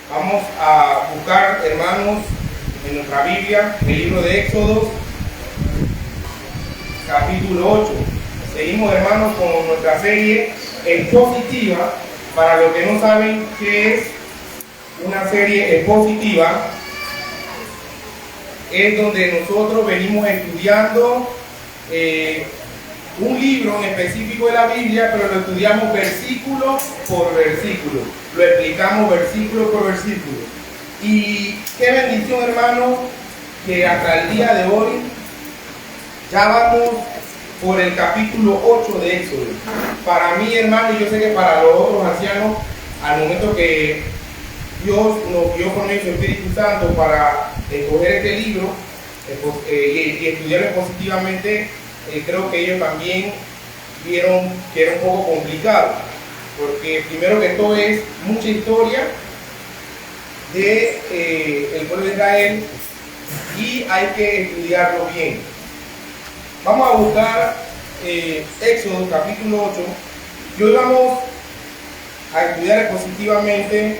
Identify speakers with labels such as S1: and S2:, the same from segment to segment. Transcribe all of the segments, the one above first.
S1: Vamos a buscar, hermanos, en nuestra Biblia, el libro de Éxodo, capítulo 8. Seguimos, hermanos, con nuestra serie expositiva. Para los que no saben qué es una serie expositiva, es donde nosotros venimos estudiando un libro en específico de la Biblia, pero lo estudiamos versículo por versículo, lo explicamos versículo por versículo. Y qué bendición, hermano, que hasta el día de hoy ya vamos por el capítulo 8 de Éxodo. Para mí, hermano, y yo sé que para los otros ancianos, al momento que Dios nos dio por medio de su Espíritu Santo para escoger este libro y estudiarlo positivamente, creo que ellos también vieron que era un poco complicado, porque primero que todo es mucha historia de el pueblo de Israel y hay que estudiarlo bien. Vamos a buscar Éxodo capítulo 8 y hoy vamos a estudiar positivamente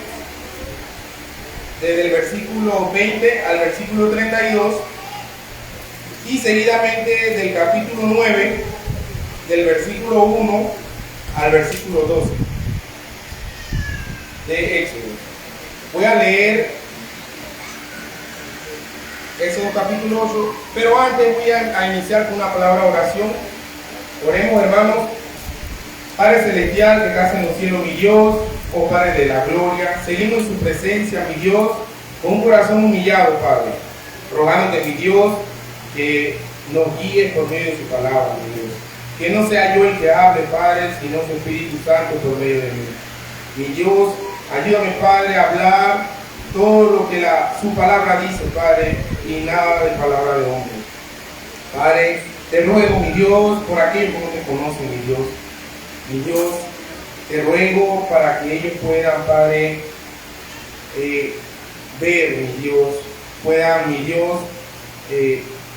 S1: desde el versículo 20 al versículo 32 y seguidamente del capítulo 9 del versículo 1 al versículo 12 de Éxodo. Voy a leer Éxodo capítulo 8, pero antes voy a iniciar con una palabra de oración. Oremos, hermanos. Padre celestial que estás en los cielos, mi Dios, oh Padre de la gloria, seguimos en su presencia, mi Dios, con un corazón humillado, Padre, rogándote, mi Dios, que nos guíes por medio de su palabra, mi Dios. Que no sea yo el que hable, Padre, sino su Espíritu Santo por medio de mí. Mi Dios, ayúdame, Padre, a hablar todo lo que su palabra dice, Padre, y nada de palabra de hombre. Padre, te ruego, mi Dios, por aquellos que no te conocen, mi Dios. Mi Dios, te ruego para que ellos puedan, Padre, ver, mi Dios, puedan, mi Dios,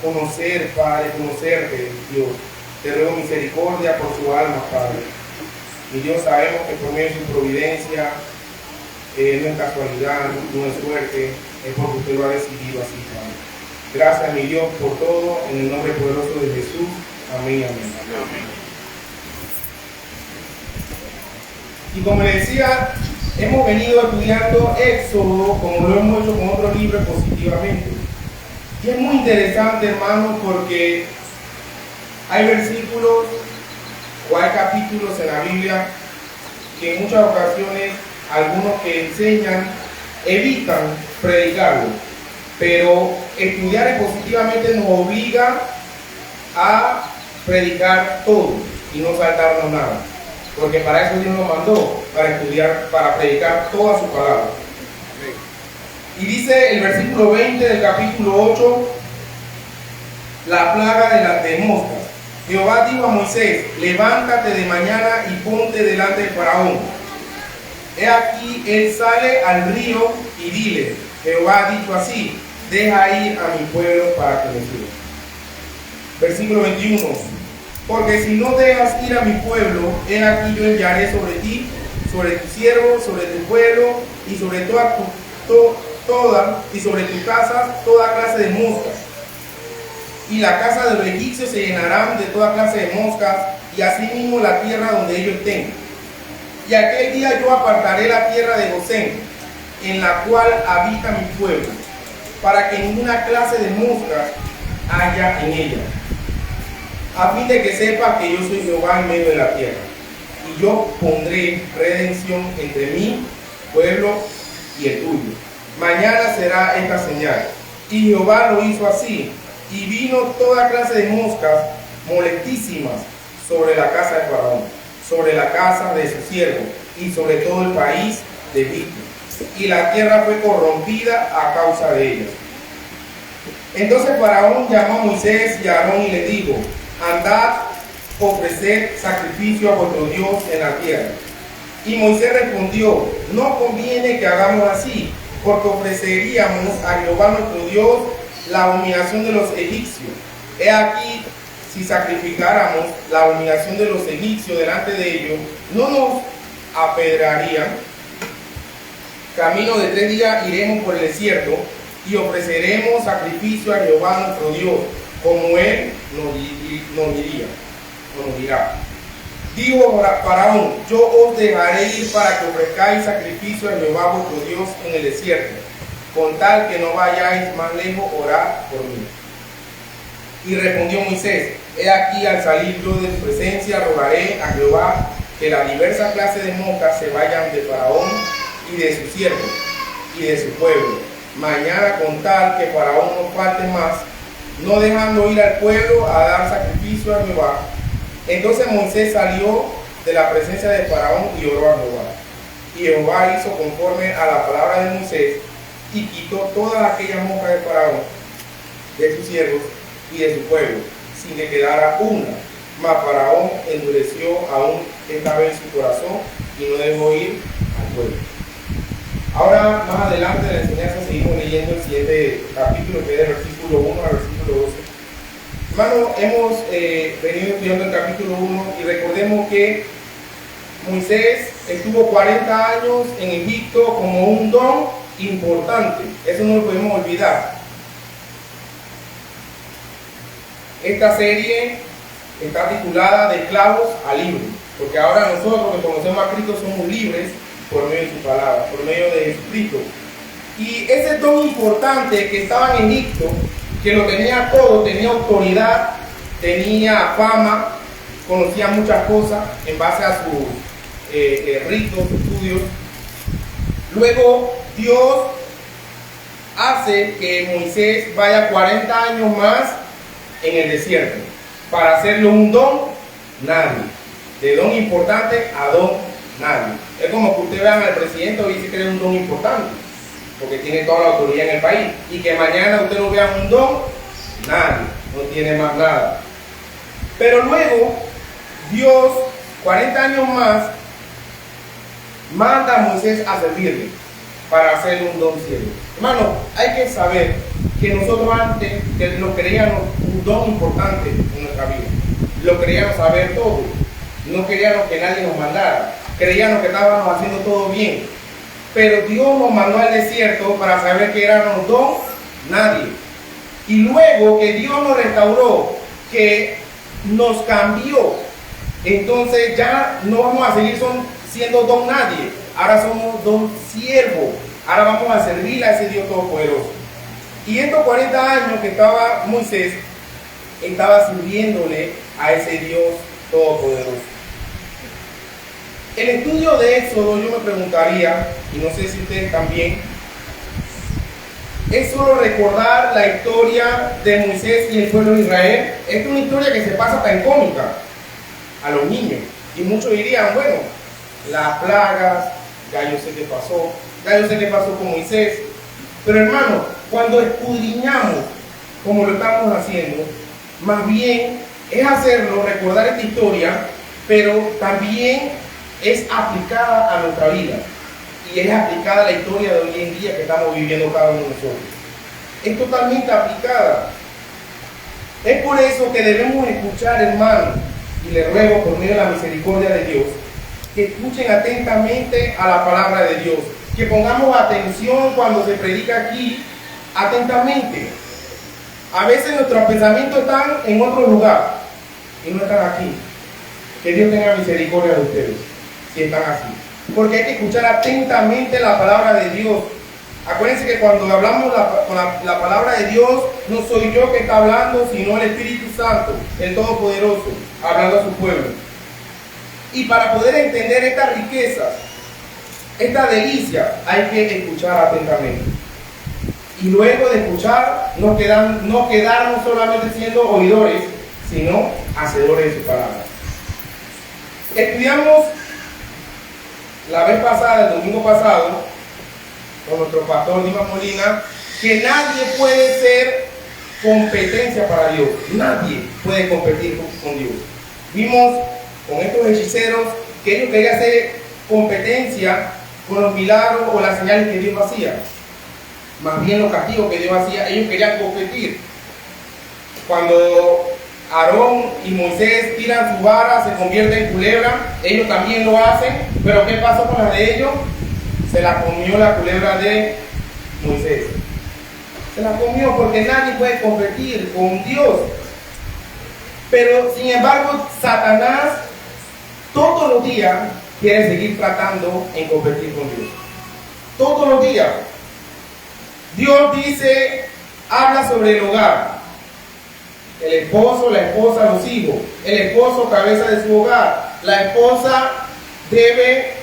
S1: conocer, Padre, conocerte, Dios. Te ruego misericordia por su alma, Padre. Mi Dios, sabemos que por medio de su providencia, no es casualidad, no es suerte, es porque usted lo ha decidido así, Padre. Gracias, mi Dios, por todo, en el nombre poderoso de Jesús. Amén, amén. Amén. Y como les decía, hemos venido estudiando Éxodo, como lo hemos hecho con otros libros, positivamente. Y es muy interesante, hermanos, porque hay versículos o hay capítulos en la Biblia que en muchas ocasiones algunos que enseñan evitan predicarlo, pero estudiar positivamente nos obliga a predicar todo y no saltarnos nada, porque para eso Dios nos mandó, para estudiar, para predicar toda su palabra. Y dice el versículo 20 del capítulo 8, la plaga de las moscas. Jehová dijo a Moisés: levántate de mañana y ponte delante de Faraón. He aquí, él sale al río y dile: Jehová ha dicho así, deja ir a mi pueblo para que me siga. Versículo 21. Porque si no dejas ir a mi pueblo, he aquí yo enviaré sobre ti, sobre tu siervo, sobre tu pueblo y sobre y sobre tu casa toda clase de moscas. Y la casa de los egipcios se llenarán de toda clase de moscas, y asimismo la tierra donde ellos estén. Y aquel día yo apartaré la tierra de Gosén, en la cual habita mi pueblo, para que ninguna clase de moscas haya en ella, a fin de que sepa que yo soy Jehová en medio de la tierra. Y yo pondré redención entre mi pueblo y el tuyo. Mañana será esta señal. Y Jehová lo hizo así. Y vino toda clase de moscas molestísimas sobre la casa de Faraón, sobre la casa de su siervo y sobre todo el país de Egipto. Y la tierra fue corrompida a causa de ellas. Entonces Faraón llamó a Moisés y a Aarón y le dijo: andad, ofreced sacrificio a vuestro Dios en la tierra. Y Moisés respondió: no conviene que hagamos así, porque ofreceríamos a Jehová nuestro Dios la humillación de los egipcios. He aquí, si sacrificáramos la humillación de los egipcios delante de ellos, no nos apedrearían. camino de 3 días iremos por el desierto y ofreceremos sacrificio a Jehová nuestro Dios, como Él nos dirá. Dijo Faraón: yo os dejaré ir para que ofrezcáis sacrificio a Jehová vuestro Dios en el desierto, con tal que no vayáis más lejos, orad por mí. Y respondió Moisés: he aquí, al salir yo de tu presencia, rogaré a Jehová que las diversas clases de moscas se vayan de Faraón y de sus siervos y de su pueblo, mañana, con tal que Faraón no falte más, no dejando ir al pueblo a dar sacrificio a Jehová. Entonces Moisés salió de la presencia de Faraón y oró a Jehová. Y Jehová hizo conforme a la palabra de Moisés y quitó todas aquellas moscas de Faraón, de sus siervos y de su pueblo, sin que quedara una. Mas Faraón endureció aún esta vez su corazón y no dejó ir al pueblo. Ahora, más adelante en la enseñanza, seguimos leyendo el siguiente capítulo, que es del versículo 1 al versículo 12. Hermanos, hemos venido estudiando el capítulo 1 y recordemos que Moisés estuvo 40 años en Egipto como un don importante. Eso no lo podemos olvidar. Esta serie está titulada De esclavos a libres, porque ahora nosotros que conocemos a Cristo somos libres por medio de su palabra, por medio de Jesucristo. Y ese don importante que estaba en Egipto, que lo tenía todo, tenía autoridad, tenía fama, conocía muchas cosas en base a sus ritos, estudios. Luego Dios hace que Moisés vaya 40 años más en el desierto para hacerlo un don nadie, de don importante a don nadie. Es como que usted vean al presidente y dice que es un don importante, porque tiene toda la autoridad en el país, y que mañana usted lo vea un don nadie, no tiene más nada. Pero luego Dios, 40 años más, manda a Moisés a servirle para hacerle un don siervo. Hermano, hay que saber que nosotros antes lo creíamos un don importante en nuestra vida, lo creíamos saber todo, no queríamos que nadie nos mandara, creíamos que estábamos haciendo todo bien, pero Dios nos mandó al desierto para saber que éramos don nadie. Y luego que Dios nos restauró, que nos cambió, entonces ya no vamos a seguir siendo don nadie, ahora somos don siervo, ahora vamos a servir a ese Dios todopoderoso. Y estos 40 años que estaba Moisés, estaba sirviéndole a ese Dios todopoderoso. El estudio de Éxodo, yo me preguntaría, y no sé si ustedes también, es solo recordar la historia de Moisés y el pueblo de Israel. Es una historia que se pasa tan cómica a los niños, y muchos dirían, bueno, las plagas, ya yo sé qué pasó, ya yo sé qué pasó con Moisés. Pero hermano, cuando escudriñamos como lo estamos haciendo, más bien es hacerlo, recordar esta historia, pero también es aplicada a nuestra vida, y es aplicada a la historia de hoy en día que estamos viviendo cada uno de nosotros. Es totalmente aplicada. Es por eso que debemos escuchar, hermano, y le ruego por medio de la misericordia de Dios, que escuchen atentamente a la palabra de Dios, que pongamos atención cuando se predica aquí, atentamente. A veces nuestros pensamientos están en otro lugar y no están aquí. Que Dios tenga misericordia de ustedes si están así, porque hay que escuchar atentamente la palabra de Dios. Acuérdense que cuando hablamos la palabra de Dios, no soy yo que está hablando, sino el Espíritu Santo, el Todopoderoso, hablando a su pueblo. Y para poder entender estas riquezas, esta delicia, hay que escuchar atentamente. Y luego de escuchar, no quedarnos solamente siendo oidores, sino hacedores de su palabra. Estudiamos la vez pasada, el domingo pasado, con nuestro pastor Dimas Molina, que nadie puede ser competencia para Dios. Nadie puede competir con Dios. Vimos con estos hechiceros que ellos querían hacer competencia con los milagros o las señales que Dios hacía. Más bien los castigos que Dios hacía, ellos querían competir. Cuando Aarón y Moisés tiran su vara, se convierte en culebra, ellos también lo hacen, pero ¿qué pasa con las de ellos? Se la comió la culebra de Moisés. Se la comió porque nadie puede competir con Dios. Pero sin embargo, Satanás todos los días quiere seguir tratando en competir con Dios. Todos los días. Dios dice, habla sobre el hogar. El esposo, la esposa, los hijos. El esposo, cabeza de su hogar. La esposa debe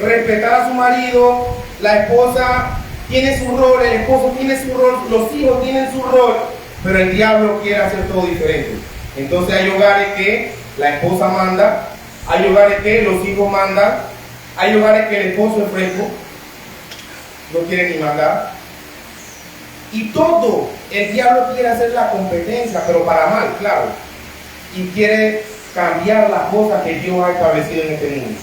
S1: respetar a su marido. La esposa tiene su rol, el esposo tiene su rol, los hijos tienen su rol, pero el diablo quiere hacer todo diferente. Entonces hay hogares que la esposa manda, hay hogares que los hijos mandan, hay hogares que el esposo es fresco, no quiere ni mandar. Y todo el diablo quiere hacer la competencia, pero para mal, claro. Y quiere cambiar las cosas que Dios ha establecido en este mundo.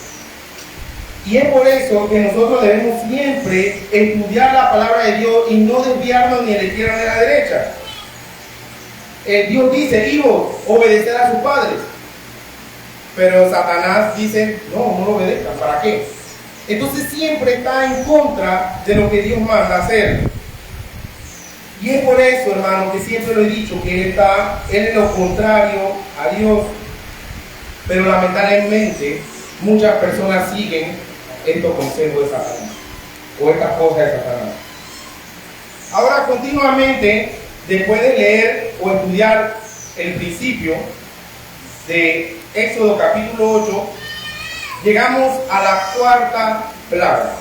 S1: Y es por eso que nosotros debemos siempre estudiar la palabra de Dios y no desviarnos ni a la izquierda ni a la derecha. Dios dice, hijos, obedecer a sus padres. Pero Satanás dice, no lo obedezcan, ¿para qué? Entonces siempre está en contra de lo que Dios manda hacer. Y es por eso, hermano, que siempre lo he dicho, que él es lo contrario a Dios. Pero lamentablemente muchas personas siguen estos consejos de Satanás o estas cosas de Satanás. Ahora, continuamente, después de leer o estudiar el principio de Éxodo capítulo 8, llegamos a la cuarta plaga.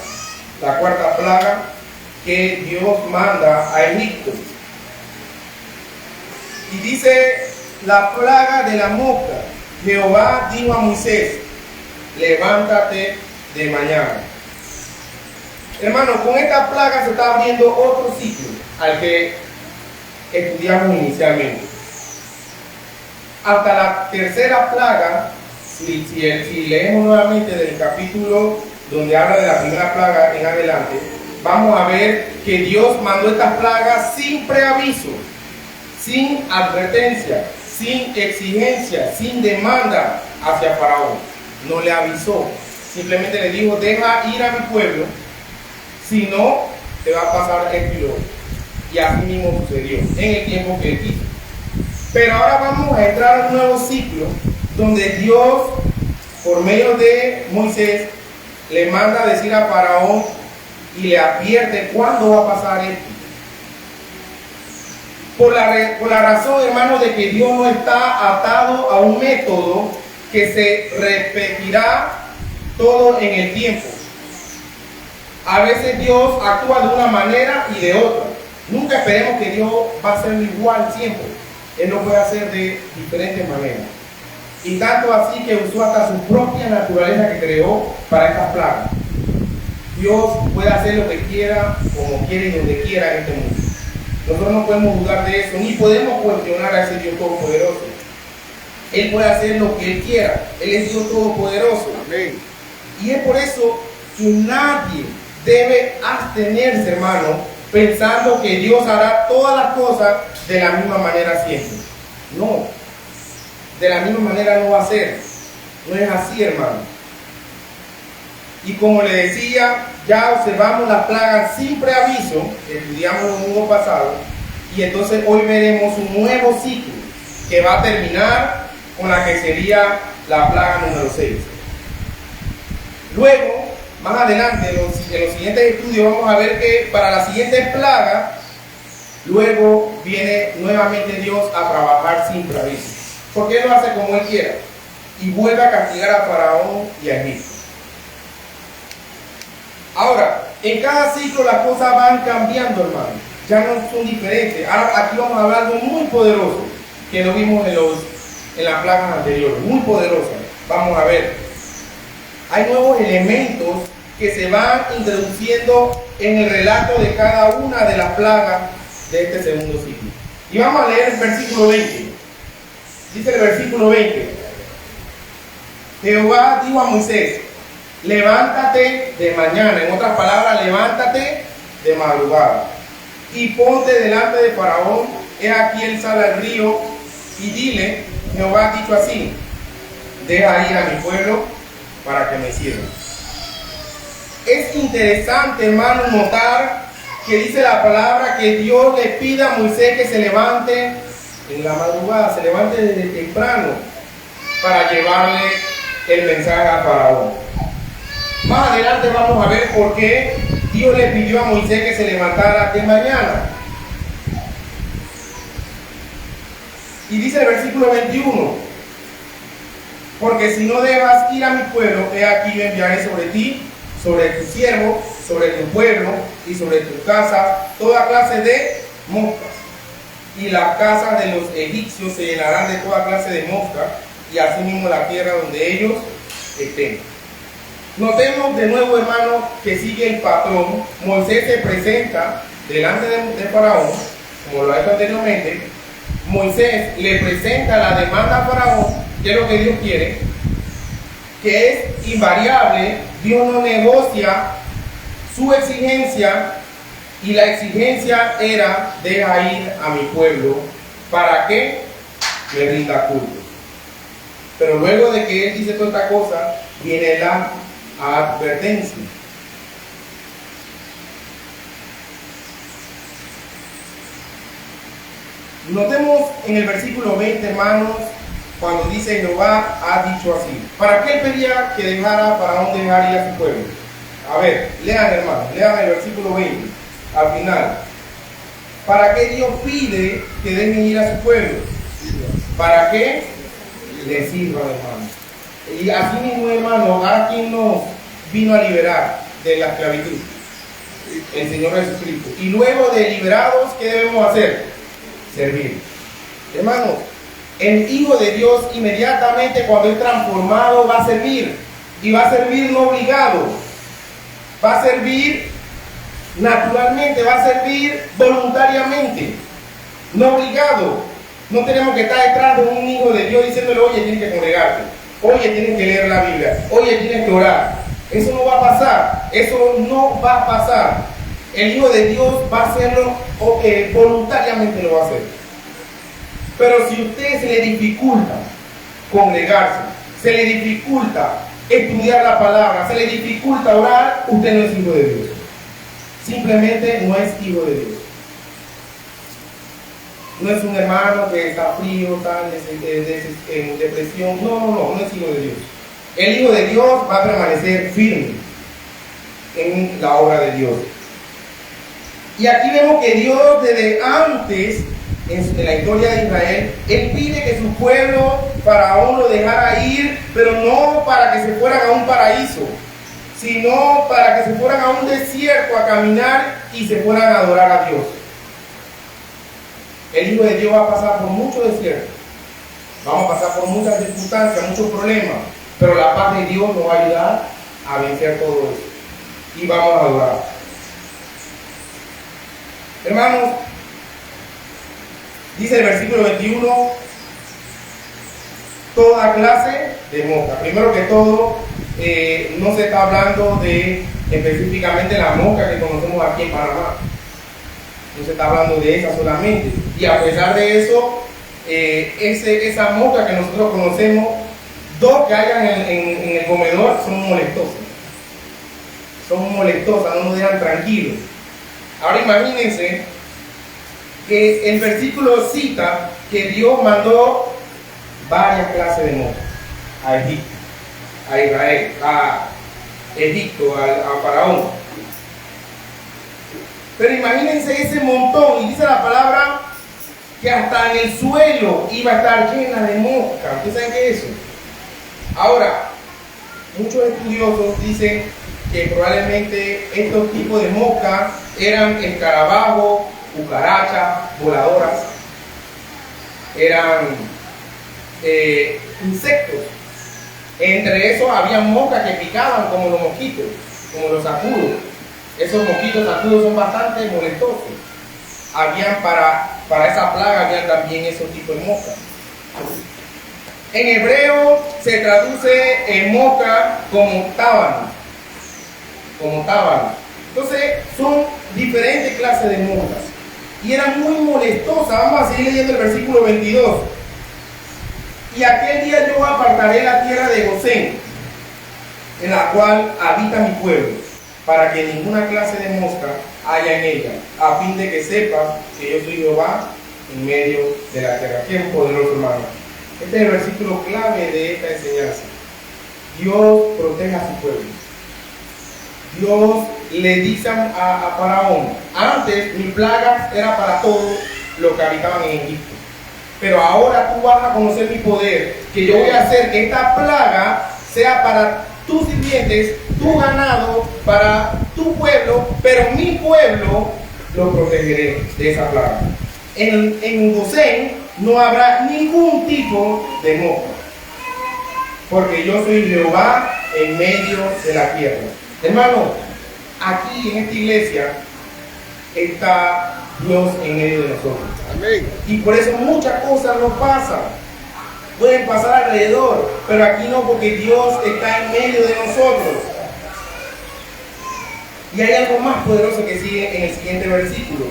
S1: La cuarta plaga que Dios manda a Egipto. Y dice la plaga de la mosca. Jehová dijo a Moisés, levántate de mañana. Hermano, con esta plaga se está abriendo otro ciclo al que estudiamos inicialmente. Hasta la tercera plaga, si leemos nuevamente del capítulo donde habla de la primera plaga en adelante, vamos a ver que Dios mandó estas plagas sin preaviso, sin advertencia, sin exigencia, sin demanda hacia Faraón. No le avisó, simplemente le dijo, deja ir a mi pueblo, si no, te va a pasar esto y lo otro. Y así mismo sucedió, en el tiempo que él quiso. Pero ahora vamos a entrar a un nuevo ciclo, donde Dios, por medio de Moisés, le manda a decir a Faraón y le advierte cuándo va a pasar esto. Por la razón, hermano, de que Dios no está atado a un método que se repetirá todo en el tiempo. A veces Dios actúa de una manera y de otra. Nunca esperemos que Dios va a ser igual siempre. Él lo puede hacer de diferentes maneras. Y tanto así que usó hasta su propia naturaleza que creó para estas plagas. Dios puede hacer lo que quiera, como quiere y donde quiera en este mundo. Nosotros no podemos dudar de eso, ni podemos cuestionar a ese Dios todopoderoso. Él puede hacer lo que Él quiera. Él es Dios todopoderoso. Amén. Y es por eso que nadie debe abstenerse, hermano, pensando que Dios hará todas las cosas de la misma manera siempre. No. De la misma manera no va a ser. No es así, hermano. Y como le decía, ya observamos las plagas sin preaviso, estudiamos el domingo pasado, y entonces hoy veremos un nuevo ciclo que va a terminar con la que sería la plaga número 6. Luego, más adelante, en los siguientes estudios, vamos a ver que para la siguiente plaga, luego viene nuevamente Dios a trabajar sin preaviso. Porque Él lo hace como Él quiera y vuelve a castigar a Faraón y a Egipto. Ahora, en cada ciclo las cosas van cambiando, hermano. Ya no son diferentes. Ahora aquí vamos a hablar de algo muy poderoso que lo vimos en las plagas anteriores. Muy poderoso. Vamos a ver. Hay nuevos elementos que se van introduciendo en el relato de cada una de las plagas de este segundo ciclo. Y vamos a leer el versículo 20. Dice el versículo 20. Jehová dijo a Moisés, levántate de mañana, en otras palabras, levántate de madrugada y ponte delante de Faraón, he aquí él sale al río, y dile, Jehová ha dicho así, deja ir a mi pueblo para que me sirvan. Es interesante, hermano, notar que dice la palabra que Dios le pide a Moisés que se levante en la madrugada, se levante desde temprano para llevarle el mensaje a Faraón. Más adelante vamos a ver por qué Dios le pidió a Moisés que se levantara de mañana. Y dice el versículo 21, porque si no dejas ir a mi pueblo, he aquí yo enviaré sobre ti, sobre tu siervo, sobre tu pueblo y sobre tu casa, toda clase de moscas. Y las casas de los egipcios se llenarán de toda clase de moscas, y asimismo la tierra donde ellos estén. Notemos de nuevo, hermano, que sigue el patrón. Moisés se presenta delante de Faraón, como lo ha hecho anteriormente. Moisés le presenta la demanda a Faraón, que es lo que Dios quiere, que es invariable. Dios no negocia su exigencia, y la exigencia era: deja ir a mi pueblo para que me rinda culto. Pero luego de que él dice toda esta cosa, viene la advertencia. Notemos en el versículo 20, hermanos, cuando dice: Jehová ha dicho así. ¿Para qué él pedía que dejara Faraón dejar ir a su pueblo? A ver, lean, hermanos, lean el versículo 20, al final. ¿Para qué Dios pide que dejen ir a su pueblo? ¿Para qué? Le sirvan, hermano. Y así mismo, hermano, ¿a quién nos vino a liberar de la esclavitud? El Señor Jesucristo. Y luego de liberados, ¿qué debemos hacer? Servir. Hermano, el Hijo de Dios inmediatamente cuando es transformado va a servir. Y va a servir no obligado. Va a servir naturalmente, va a servir voluntariamente, no obligado. No tenemos que estar detrás de un hijo de Dios diciéndole: oye, tienes que congregarte, oye, tienes que leer la Biblia, oye, tienes que orar. Eso no va a pasar, eso no va a pasar. El Hijo de Dios va a hacerlo, voluntariamente lo va a hacer. Pero si a usted se le dificulta congregarse, se le dificulta estudiar la palabra, se le dificulta orar, usted no es hijo de Dios. Simplemente no es hijo de Dios. No es un hermano que está frío, está en depresión. No es hijo de Dios. El Hijo de Dios va a permanecer firme en la obra de Dios. Y aquí vemos que Dios desde antes, en la historia de Israel, Él pide que su pueblo, Faraón, lo dejara ir, pero no para que se fueran a un paraíso, sino para que se fueran a un desierto a caminar y se fueran a adorar a Dios. El Hijo de Dios va a pasar por muchos desiertos, vamos a pasar por muchas circunstancias, muchos problemas, pero la paz de Dios nos va a ayudar a vencer todo eso y vamos a adorar. Hermanos, dice el versículo 21, toda clase de mosca. Primero que todo, no se está hablando de específicamente la mosca que conocemos aquí en Panamá. No se está hablando de esa solamente. Y a pesar de eso, esa mosca que nosotros conocemos, dos que hayan en el comedor son molestosas. Son molestosas, no nos dejan tranquilos. Ahora imagínense que el versículo cita que Dios mandó varias clases de moscas a Egipto, a Israel, a Egipto, a Faraón. Pero imagínense ese montón, y dice la palabra que hasta en el suelo iba a estar llena de moscas. ¿Ustedes saben qué es eso? Ahora, muchos estudiosos dicen que probablemente estos tipos de moscas eran escarabajos, cucarachas, voladoras, eran insectos. Entre esos había moscas que picaban como los mosquitos, como los zancudos. Esos mosquitos zancudos son bastante molestosos. Habían para esa plaga habían también esos tipos de moscas. En hebreo se traduce mosca como tábano. Como tábano. Entonces son diferentes clases de moscas. Y eran muy molestosas. Vamos a seguir leyendo el versículo 22. Y aquel día yo apartaré la tierra de Gosén, en la cual habita mi pueblo, para que ninguna clase de mosca haya en ella, a fin de que sepas que yo soy Jehová en medio de la tierra. Qué poderoso, hermano. Este es el versículo clave de esta enseñanza. Dios protege a su pueblo. Dios le dice a Faraón, antes mi plaga era para todos los que habitaban en Egipto, pero ahora tú vas a conocer mi poder, que yo voy a hacer que esta plaga sea para tus sirvientes, tu ganado, para tu pueblo, pero mi pueblo lo protegeré de esa plaga. En Gosén no habrá ningún tipo de mosca, porque yo soy Jehová en medio de la tierra. Hermano, aquí en esta iglesia está Dios en medio de nosotros. Amén. Y por eso muchas cosas nos pasan. Pueden pasar alrededor, pero aquí no, porque Dios está en medio de nosotros. Y hay algo más poderoso que sigue en el siguiente versículo.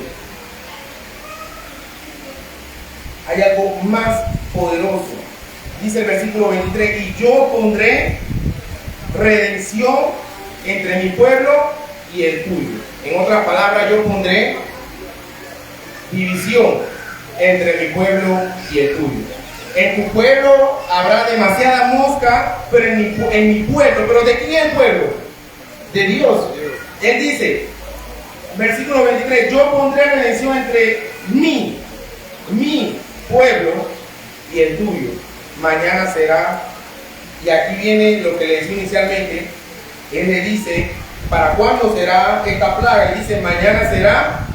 S1: Hay algo más poderoso. Dice el versículo 23, y yo pondré redención entre mi pueblo y el tuyo. En otras palabras, yo pondré división entre mi pueblo y el tuyo. En tu pueblo habrá demasiada mosca, pero en mi pueblo, ¿pero de quién es el pueblo? De Dios. Él dice, versículo 23, yo pondré redención entre mi pueblo y el tuyo. Mañana será, y aquí viene lo que le decía inicialmente. Él le dice, ¿para cuándo será esta plaga? Él dice, mañana será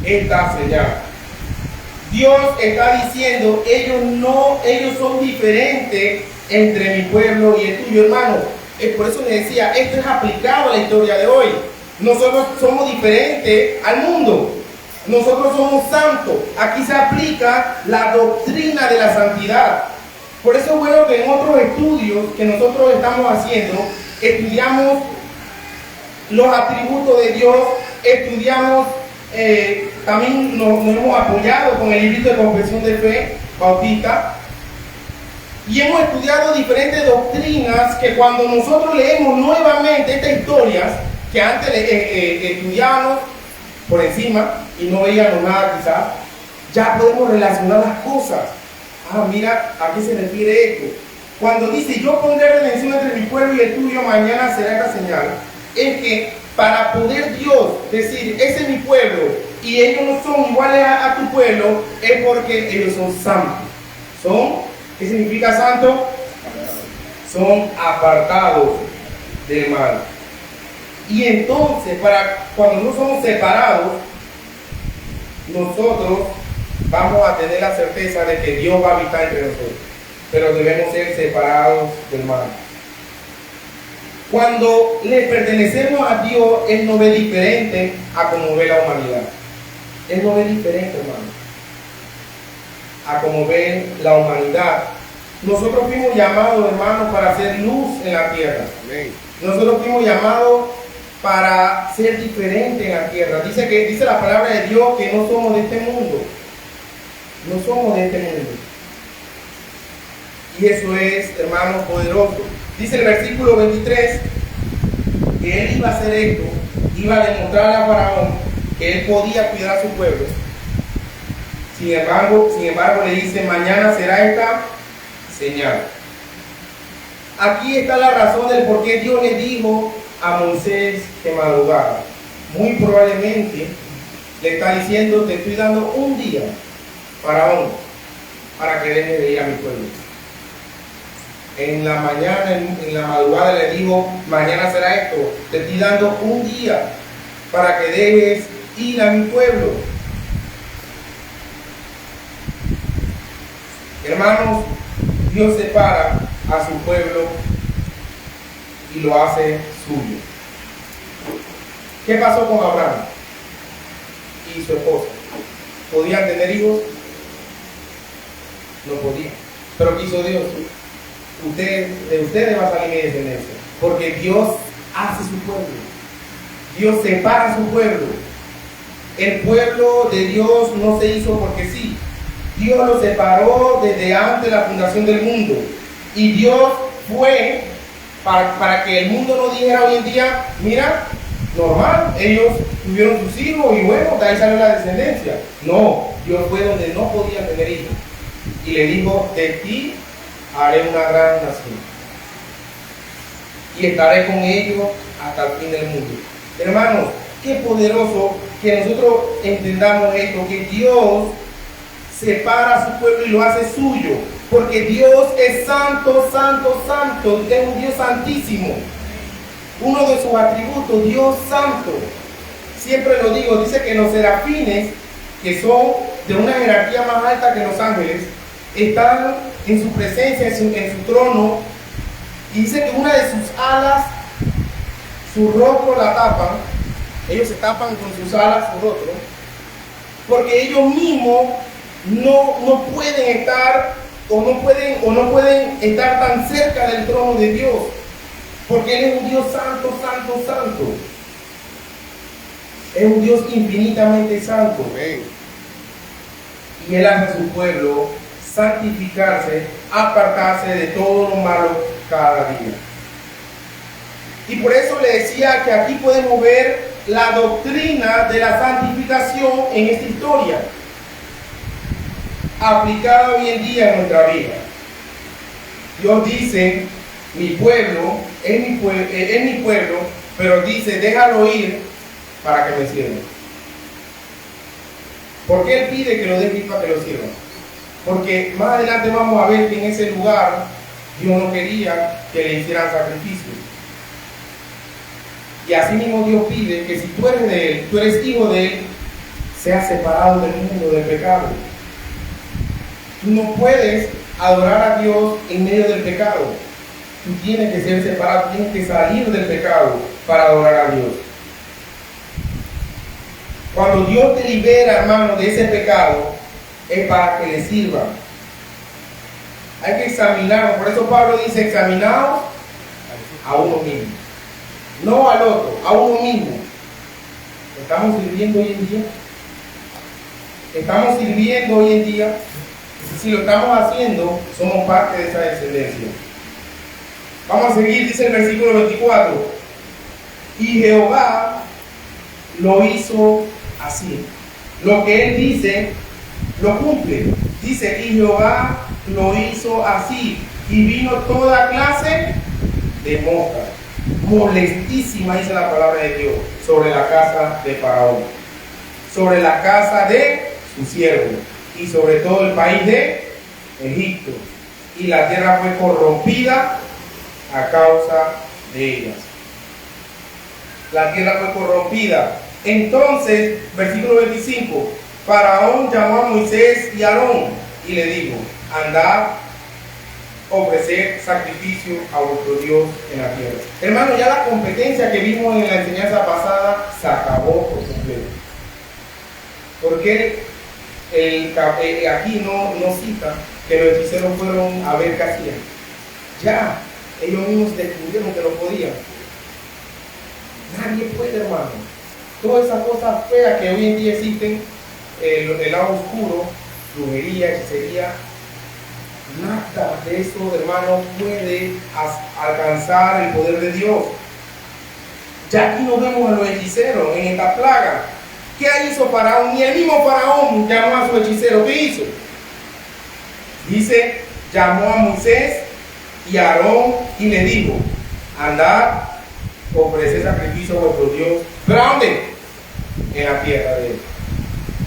S1: esta señal. Dios está diciendo, ellos son diferentes entre mi pueblo y el tuyo, hermano. Por eso le decía, esto es aplicado a la historia de hoy. Nosotros somos diferentes al mundo. Nosotros somos santos. Aquí se aplica la doctrina de la santidad. Por eso es bueno que en otros estudios que nosotros estamos haciendo, estudiamos los atributos de Dios, estudiamos, también nos hemos apoyado con el librito de confesión de fe bautista, y hemos estudiado diferentes doctrinas que cuando nosotros leemos nuevamente estas historias que antes estudiábamos por encima y no veíamos nada quizás, ya podemos relacionar las cosas. Ah, mira, ¿a qué se refiere esto? Cuando dice, yo pondré redención entre mi pueblo y el tuyo, mañana será esta señal, es que para poder Dios decir, ese es mi pueblo, y ellos no son iguales a tu pueblo, es porque ellos son santos. ¿Qué significa santo? Son apartados del mal. Y entonces, cuando no somos separados, nosotros vamos a tener la certeza de que Dios va a habitar entre nosotros, pero debemos ser separados del mal. Cuando le pertenecemos a Dios, Él no ve diferente a como ve la humanidad. Él no ve diferente, hermano, a como ve la humanidad. Nosotros fuimos llamados, hermanos, para hacer luz en la tierra. Amén. Nosotros fuimos llamados para ser diferentes en la tierra. Dice la palabra de Dios que no somos de este mundo. No somos de este mundo. Y eso es, hermanos, poderoso. Dice el versículo 23 que él iba a hacer esto, iba a demostrar a Faraón que él podía cuidar a su pueblo. Sin embargo, le dice, mañana será esta señal. Aquí está la razón del por qué Dios le dijo a Moisés que madrugara. Muy probablemente le está diciendo, te estoy dando un día, Faraón, para que dejes de ir a mi pueblo. En la mañana, en la madrugada le dijo, mañana será esto, te estoy dando un día para que dejes ir a mi pueblo. Hermanos, Dios separa a su pueblo y lo hace suyo. ¿Qué pasó con Abraham y su esposa? ¿Podían tener hijos? No podían. Pero ¿qué hizo Dios? De ustedes va a salir mi descendencia, porque Dios hace su pueblo. Dios separa a su pueblo. El pueblo de Dios no se hizo porque sí. Dios lo separó desde antes de la fundación del mundo. Y Dios fue para que el mundo no dijera hoy en día, mira, normal, ellos tuvieron sus hijos y bueno, de ahí salió la descendencia. No, Dios fue donde no podían tener hijos. Y le dijo, de ti haré una gran nación. Y estaré con ellos hasta el fin del mundo. Hermanos, qué poderoso que nosotros entendamos esto, que Dios separa a su pueblo y lo hace suyo. Porque Dios es santo, santo, santo. Es un Dios santísimo. Uno de sus atributos, Dios santo. Siempre lo digo, dice que los serafines, que son de una jerarquía más alta que los ángeles, están en su presencia, en su trono, y dice que una de sus alas, su rostro la tapan. Ellos se tapan con sus alas su rostro, porque ellos mismos no pueden estar o no pueden estar tan cerca del trono de Dios, porque Él es un Dios santo, santo, santo. Es un Dios infinitamente santo. Y Él hace a su pueblo santificarse, apartarse de todo lo malo cada día. Y por eso le decía que aquí podemos ver la doctrina de la santificación en esta historia, aplicada hoy en día en nuestra vida. Dios dice, mi pueblo es mi pueblo, pero dice, déjalo ir para que me sirva. ¿Por qué Él pide que lo deje ir para que lo sirva? Porque más adelante vamos a ver que en ese lugar Dios no quería que le hicieran sacrificio. Y así mismo Dios pide que si tú eres de Él, tú eres hijo de Él, seas separado del mundo, del pecado. Tú no puedes adorar a Dios en medio del pecado. Tú tienes que ser separado, tienes que salir del pecado para adorar a Dios. Cuando Dios te libera, hermano, de ese pecado, es para que le sirva. Hay que examinarnos. Por eso Pablo dice, examinaos a uno mismo. No al otro, a uno mismo. ¿Estamos sirviendo hoy en día? ¿Estamos sirviendo hoy en día? Si lo estamos haciendo, somos parte de esa descendencia. Vamos a seguir, dice el versículo 24. Y Jehová lo hizo así. Lo que Él dice, lo cumple. Dice, y Jehová lo hizo así. Y vino toda clase de moscas. Molestísima, dice la palabra de Dios, sobre la casa de Faraón, sobre la casa de su siervo y sobre todo el país de Egipto. Y la tierra fue corrompida a causa de ellas. La tierra fue corrompida. Entonces, versículo 25, Faraón llamó a Moisés y a Aarón y le dijo, andad, ofrecer sacrificio a vuestro Dios en la tierra. Hermano, ya la competencia que vimos en la enseñanza pasada se acabó por completo. Porque aquí no cita que los hechiceros fueron a ver qué hacían. Ya, ellos mismos descubrieron que no podían. Nadie puede, hermano. Todas esas cosas feas que hoy en día existen, el lado oscuro, brujería, hechicería, nada de eso, hermano, puede alcanzar el poder de Dios. Ya aquí no vemos a los hechiceros en esta plaga. ¿Qué hizo Faraón? Ni el mismo Faraón llamó a su hechicero. ¿Qué hizo? Dice, llamó a Moisés y a Aarón y le dijo, andad, ofrecer sacrificio a vuestro Dios. ¿Pero a dónde? En la tierra de Él.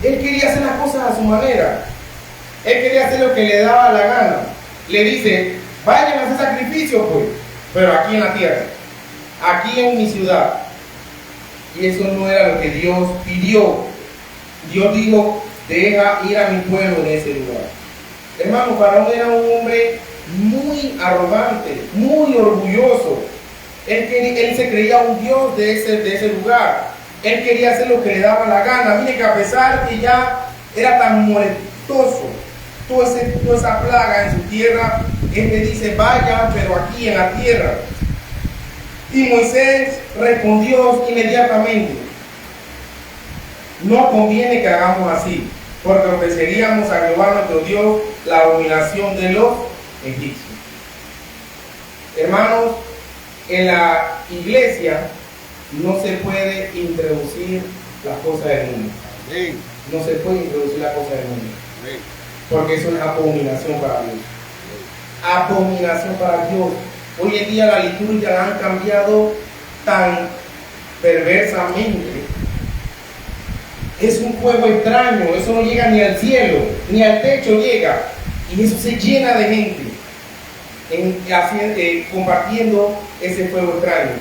S1: Él quería hacer las cosas a su manera. Él quería hacer lo que le daba la gana. Le dice, vayan a hacer sacrificio, pues, pero aquí en la tierra, aquí en mi ciudad. Y eso no era lo que Dios pidió. Dios dijo, deja ir a mi pueblo en ese lugar. Hermano, Faraón era un hombre muy arrogante, muy orgulloso. Él se creía un dios de ese lugar. Él quería hacer lo que le daba la gana. Mire que a pesar que ya era tan molestoso toda esa plaga en su tierra, Él le dice, vaya, pero aquí en la tierra. Y Moisés respondió inmediatamente, no conviene que hagamos así, porque ofreceríamos a Jehová nuestro Dios la abominación de los egipcios. Hermanos, en la iglesia no se puede introducir las cosas del mundo. No se puede introducir las cosas del mundo. Porque eso es abominación para Dios. Abominación para Dios. Hoy en día la liturgia la han cambiado tan perversamente. Es un juego extraño, eso no llega ni al cielo, ni al techo llega. Y eso se llena de gente compartiendo ese fuego extraño.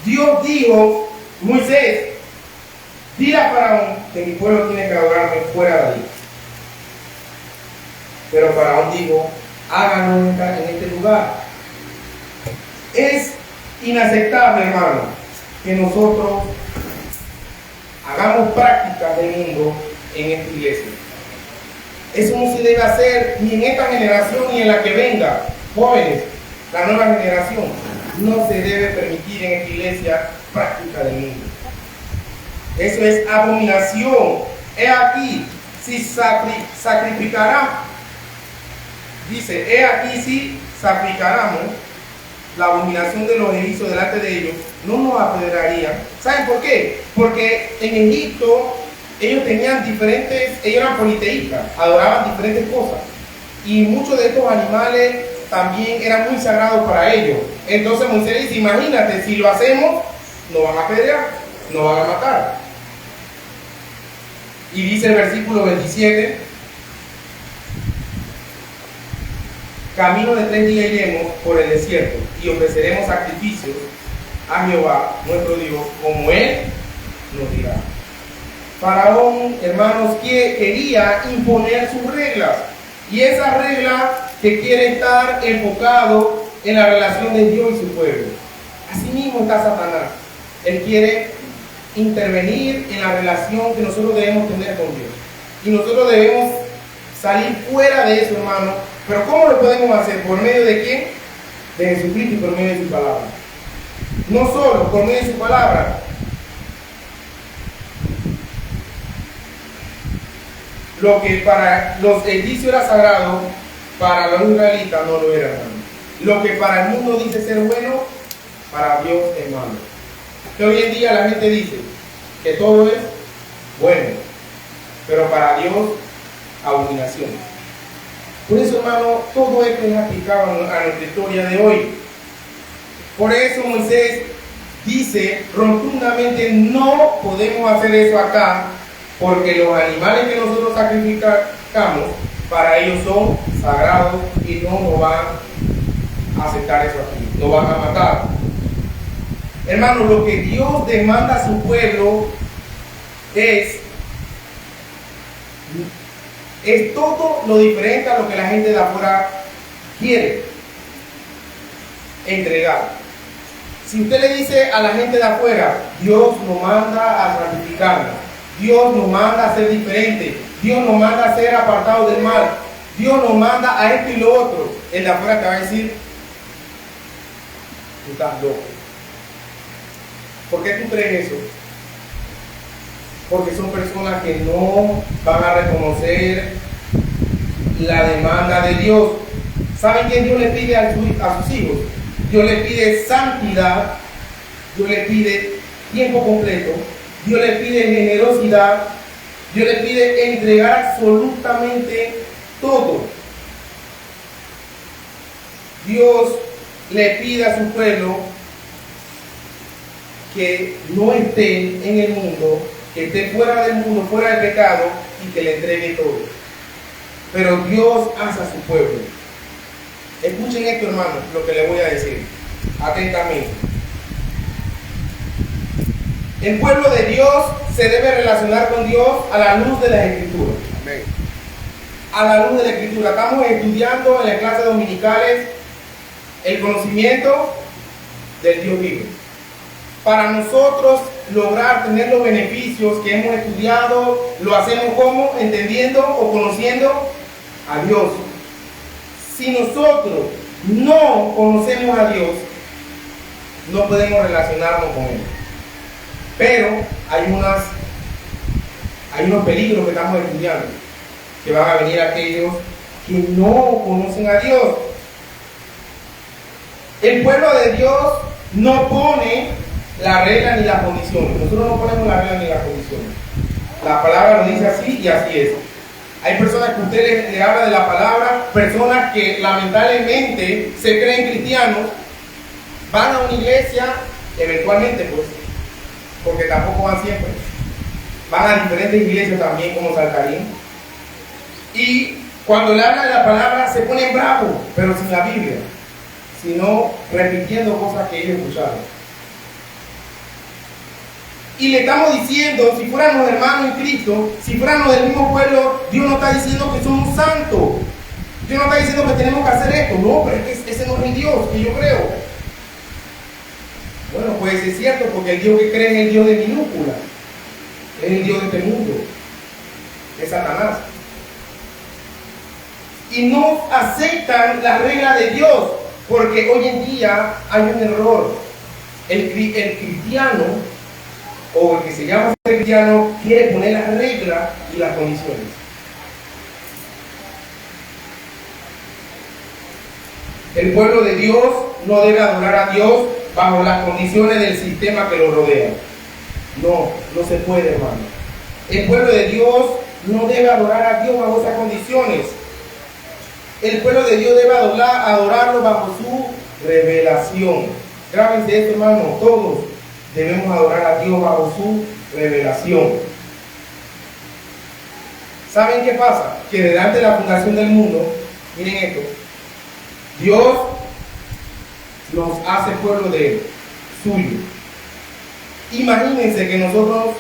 S1: Dios dijo, Moisés, dile a Faraón que mi pueblo tiene que adorarme fuera de ahí. Pero Faraón dijo, háganlo en este lugar. Es inaceptable, hermano, que nosotros hagamos prácticas del mundo en esta iglesia. Eso no se debe hacer ni en esta generación ni en la que venga. Jóvenes, la nueva generación, no se debe permitir en esta iglesia práctica del mundo. Eso es abominación. He aquí, si sacrificarán, dice, he aquí si sacrificáramos la abominación de los egipcios delante de ellos, no nos apedrearían. ¿Saben por qué? Porque en Egipto ellos tenían ellos eran politeístas, adoraban diferentes cosas. Y muchos de estos animales también eran muy sagrados para ellos. Entonces Moisés dice, imagínate, si lo hacemos, nos van a apedrear, nos van a matar. Y dice el versículo 27, camino de 3 días iremos por el desierto y ofreceremos sacrificios a Jehová nuestro Dios como Él nos dirá. Faraón, hermanos, que quería imponer sus reglas, y esa regla que quiere estar enfocado en la relación de Dios y su pueblo. Así mismo está Satanás. Él quiere intervenir en la relación que nosotros debemos tener con Dios, y nosotros debemos salir fuera de eso, hermano. Pero ¿cómo lo podemos hacer? ¿Por medio de quién? De Jesucristo y por medio de su palabra. No solo por medio de su palabra. Lo que para los egipcios era sagrado, para los israelitas no lo era, hermano. Lo que para el mundo dice ser bueno, para Dios es malo. Que hoy en día la gente dice que todo es bueno, pero para Dios, abominación. Por eso, hermano, todo esto es aplicado a nuestra historia de hoy. Por eso Moisés dice rotundamente, no podemos hacer eso acá, porque los animales que nosotros sacrificamos, para ellos son sagrados y no nos van a aceptar eso aquí, nos van a matar. Hermano, lo que Dios demanda a su pueblo es todo lo diferente a lo que la gente de afuera quiere entregar. Si usted le dice a la gente de afuera, Dios nos manda a santificarnos, Dios nos manda a ser diferente, Dios nos manda a ser apartados del mal, Dios nos manda a esto y lo otro, el de afuera te va a decir, tú estás loco. ¿Por qué tú crees eso? Porque son personas que no van a reconocer la demanda de Dios. ¿Saben qué Dios le pide a sus hijos? Dios le pide santidad, Dios le pide tiempo completo, Dios le pide generosidad, Dios le pide entregar absolutamente todo. Dios le pide a su pueblo que no esté en el mundo, que esté fuera del mundo, fuera del pecado, y que le entregue todo. Pero Dios hace a su pueblo. Escuchen esto, hermanos, lo que les voy a decir atentamente. El pueblo de Dios se debe relacionar con Dios a la luz de las Escrituras. Amén. A la luz de la Escritura. Estamos estudiando en las clases dominicales el conocimiento del Dios vivo. Para nosotros lograr tener los beneficios que hemos estudiado, lo hacemos como entendiendo o conociendo a Dios. Si nosotros no conocemos a Dios, no podemos relacionarnos con Él. Pero hay unos peligros que estamos estudiando, que van a venir aquellos que no conocen a Dios. El pueblo de Dios no pone la regla ni las condiciones. Nosotros no ponemos la regla ni las condiciones. La palabra lo dice así y así es. Hay personas que usted le habla de la palabra, personas que lamentablemente se creen cristianos, van a una iglesia, eventualmente pues, porque tampoco van siempre, van a diferentes iglesias también como Saltarín, y cuando le hablan de la palabra se ponen bravos, pero sin la Biblia, sino repitiendo cosas que ellos escucharon. Y le estamos diciendo, si fuéramos hermanos en Cristo, si fuéramos del mismo pueblo, Dios no está diciendo que somos santos. Dios no está diciendo que tenemos que hacer esto. No, pero es que ese no es el Dios que yo creo. Bueno, pues es cierto, porque el Dios que cree es el Dios de minúscula. Es el Dios de este mundo. Es Satanás. Y no aceptan la regla de Dios, porque hoy en día hay un error. El cristiano, o el que se llama cristiano, quiere poner las reglas y las condiciones. El pueblo de Dios no debe adorar a Dios bajo las condiciones del sistema que lo rodea. No, no se puede, hermano. El pueblo de Dios no debe adorar a Dios bajo esas condiciones. El pueblo de Dios debe adorarlo bajo su revelación. Grábense esto, hermano, todos debemos adorar a Dios bajo su revelación. ¿Saben qué pasa? Que delante de la fundación del mundo, miren esto, Dios nos hace pueblo de Él, suyo. Imagínense que nosotros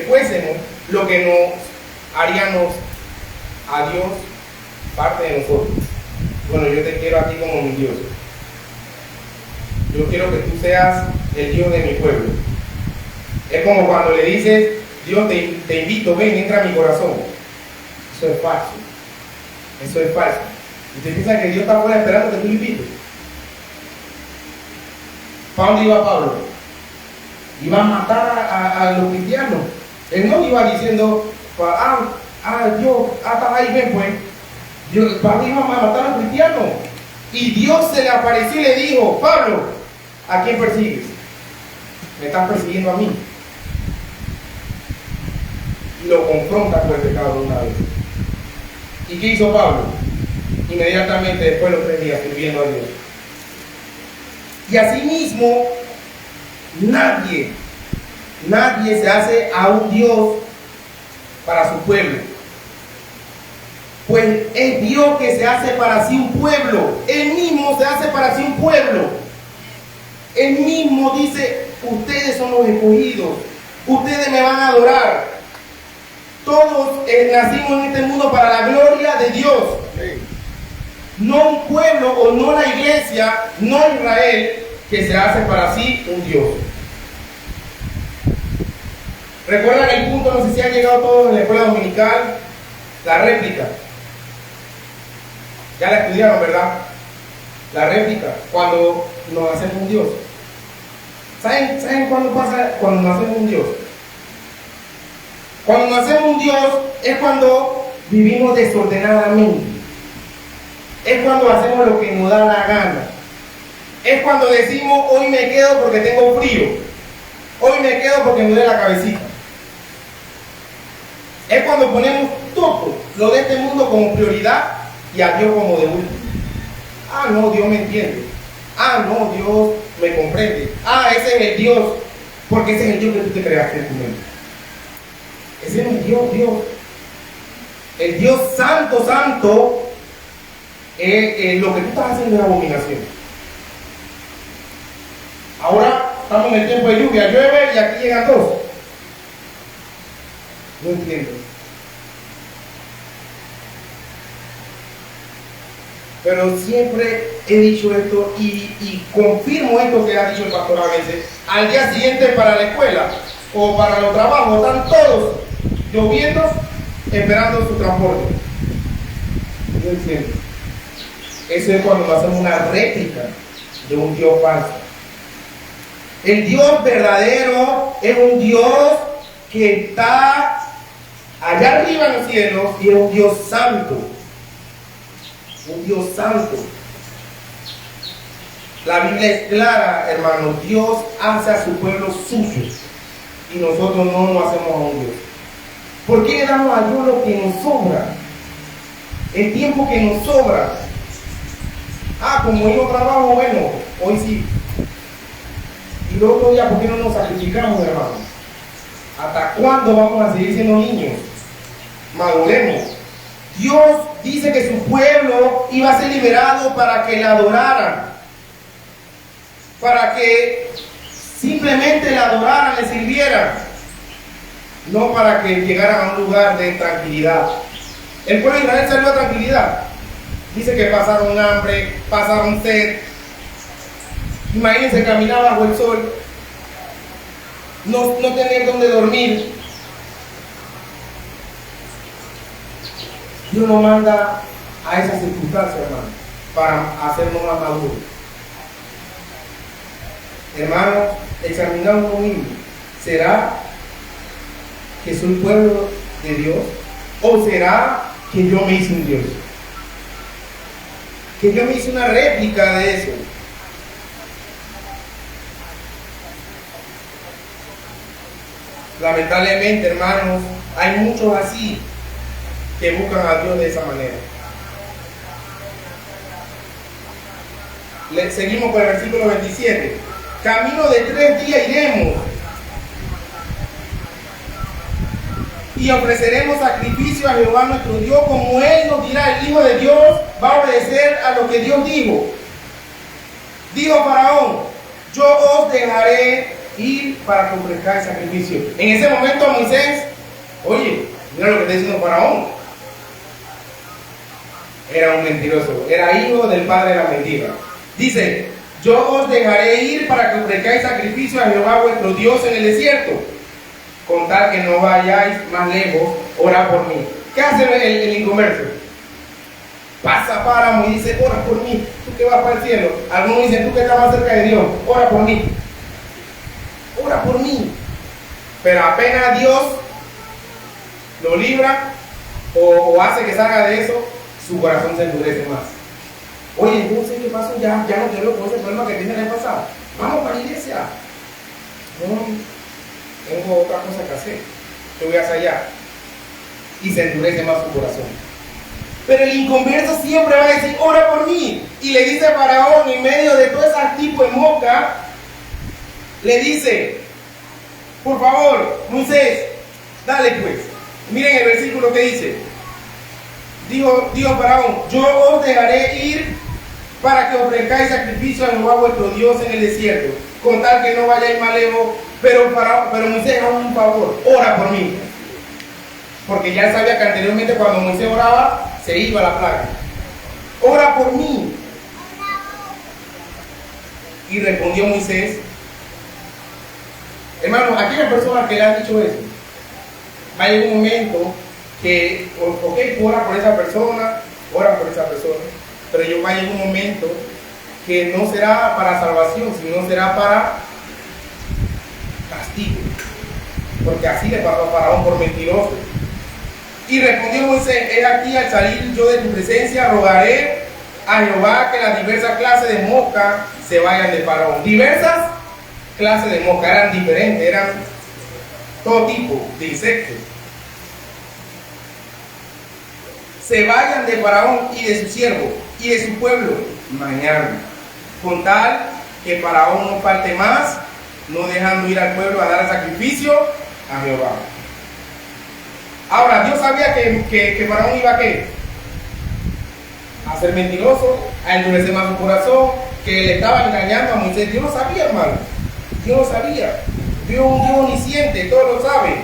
S1: fuésemos lo que nos haríamos a Dios parte de nosotros. Bueno, yo te quiero a ti como mi Dios. Yo quiero que tú seas el Dios de mi pueblo. Es como cuando le dices, Dios te invito, ven, entra a mi corazón. Eso es falso. Eso es falso. ¿Usted piensa que Dios está afuera esperando que tú lo invites? ¿Para dónde iba Pablo? Iba a matar a los cristianos. Él no iba diciendo, Dios, hasta ahí ven pues. Pablo iba a matar a los cristianos. Y Dios se le apareció y le dijo, Pablo, ¿a quién persigues? Me estás persiguiendo a mí. Y lo confronta por el pecado de una vez. ¿Y qué hizo Pablo? Inmediatamente después de los 3 días sirviendo a Dios. Y asimismo, nadie se hace a un Dios para su pueblo. Pues es Dios que se hace para sí un pueblo. Él mismo se hace para sí un pueblo. Él mismo dice, ustedes son los escogidos. Ustedes me van a adorar. Todos nacimos en este mundo para la gloria de Dios. No un pueblo o no la iglesia, no Israel, que se hace para sí un Dios. ¿Recuerdan el punto? No sé si han llegado todos en la escuela dominical. La réplica. Ya la estudiaron, ¿verdad? La réplica, cuando nos hacemos un Dios. ¿Saben cuándo pasa cuando nos hacemos un Dios? Cuando nos hacemos un Dios es cuando vivimos desordenadamente. Es cuando hacemos lo que nos da la gana. Es cuando decimos, hoy me quedo porque tengo frío. Hoy me quedo porque me duele la cabecita. Es cuando ponemos todo lo de este mundo como prioridad y a Dios como de último. No, Dios me entiende. No, Dios me comprende. Ese es el Dios, porque ese es el Dios que tú te creaste en tu mente. Ese no es Dios. El Dios santo, santo, lo que tú estás haciendo es abominación. Ahora estamos en el tiempo de lluvia, llueve y aquí llegan 2. No entiendo. Pero siempre he dicho esto y confirmo esto que ha dicho el pastor a veces. Al día siguiente para la escuela o para los trabajos están todos lloviendo esperando su transporte. No entiendo. Eso es cuando nos hacemos una réplica de un Dios falso. El Dios verdadero es un Dios que está allá arriba en los cielos y es un Dios santo. Un Dios santo. La Biblia es clara, hermanos. Dios hace a su pueblo suyo y nosotros no lo hacemos a un Dios. ¿Por qué le damos a Dios lo que nos sobra? El tiempo que nos sobra. Como yo trabajo, bueno, hoy sí. Y el otro día, ¿por qué no nos sacrificamos, hermanos? ¿Hasta cuándo vamos a seguir siendo niños? Maduremos. Dios dice que su pueblo iba a ser liberado para que le adoraran, para que simplemente le adoraran, le sirvieran, no para que llegaran a un lugar de tranquilidad. El pueblo de Israel salió a tranquilidad. Dice que pasaron hambre, pasaron sed. Imagínense caminar bajo el sol, no tener donde dormir. Dios nos manda a esas circunstancias, hermano, para hacernos más maduros. Hermano, examinamos uno mismo. ¿Será que soy pueblo de Dios? ¿O será que yo me hice un Dios? Que yo me hice una réplica de eso. Lamentablemente, hermanos, hay muchos así que buscan a Dios de esa manera. Seguimos con el versículo 27. Camino de 3 días iremos y ofreceremos sacrificio a Jehová nuestro Dios, como Él nos dirá. El Hijo de Dios va a obedecer a lo que Dios dijo. Dijo Faraón: yo os dejaré ir para que ofrezcáis sacrificio. En ese momento Moisés, oye, mira lo que está diciendo Faraón. Era un mentiroso, era hijo del padre de la mentira. Dice: yo os dejaré ir para que ofrezcáis sacrificio a Jehová vuestro Dios en el desierto, con tal que no vayáis más lejos, orad por mí. ¿Qué hace el inconverso? Pasa páramo y dice: ora por mí, tú que vas para el cielo. Algunos dicen: tú que estás más cerca de Dios, ora por mí. Ora por mí. Pero apenas Dios lo libra o hace que salga de eso, su corazón se endurece más. Oye, entonces, ¿qué pasó? Ya no te veo con ese problema que tiene el año pasado. Vamos para la iglesia. No, tengo otra cosa que hacer. Te voy hacia allá. Y se endurece más su corazón. Pero el inconverso siempre va a decir: ora por mí. Y le dice a Faraón, en medio de todo ese tipo de moca, le dice: por favor, Moisés, dale pues. Miren el versículo que dice. Dijo Faraón: yo os dejaré ir para que ofrezcáis sacrificio a Jehová vuestro Dios en el desierto, con tal que no vayáis más lejos. Pero Moisés, haga un favor, ora por mí. Porque ya él sabía que anteriormente cuando Moisés oraba, se iba la plaga. Ora por mí. Y respondió Moisés. Hermanos, aquellas personas que le han dicho eso, va a llegar un momento que, ok, ora por esa persona, pero va a llegar un momento que no será para salvación, sino será para castigo. Porque así le pasó a Faraón por mentiroso. Y respondió Moisés: he aquí, al salir yo de tu presencia, rogaré a Jehová que las diversas clases de moscas se vayan de Faraón. Diversas clases de moscas, eran diferentes, eran todo tipo de insectos. Se vayan de Faraón y de su siervo y de su pueblo mañana, con tal que Faraón no falte más, no dejando ir al pueblo a dar sacrificio a Jehová. Ahora, Dios sabía que Faraón iba a ¿qué? A ser mentiroso, a endurecer más su corazón, que le estaba engañando a Moisés. Dios lo sabía, hermano. Dios lo sabía. Dios es un Dios omnisciente, todo lo sabe.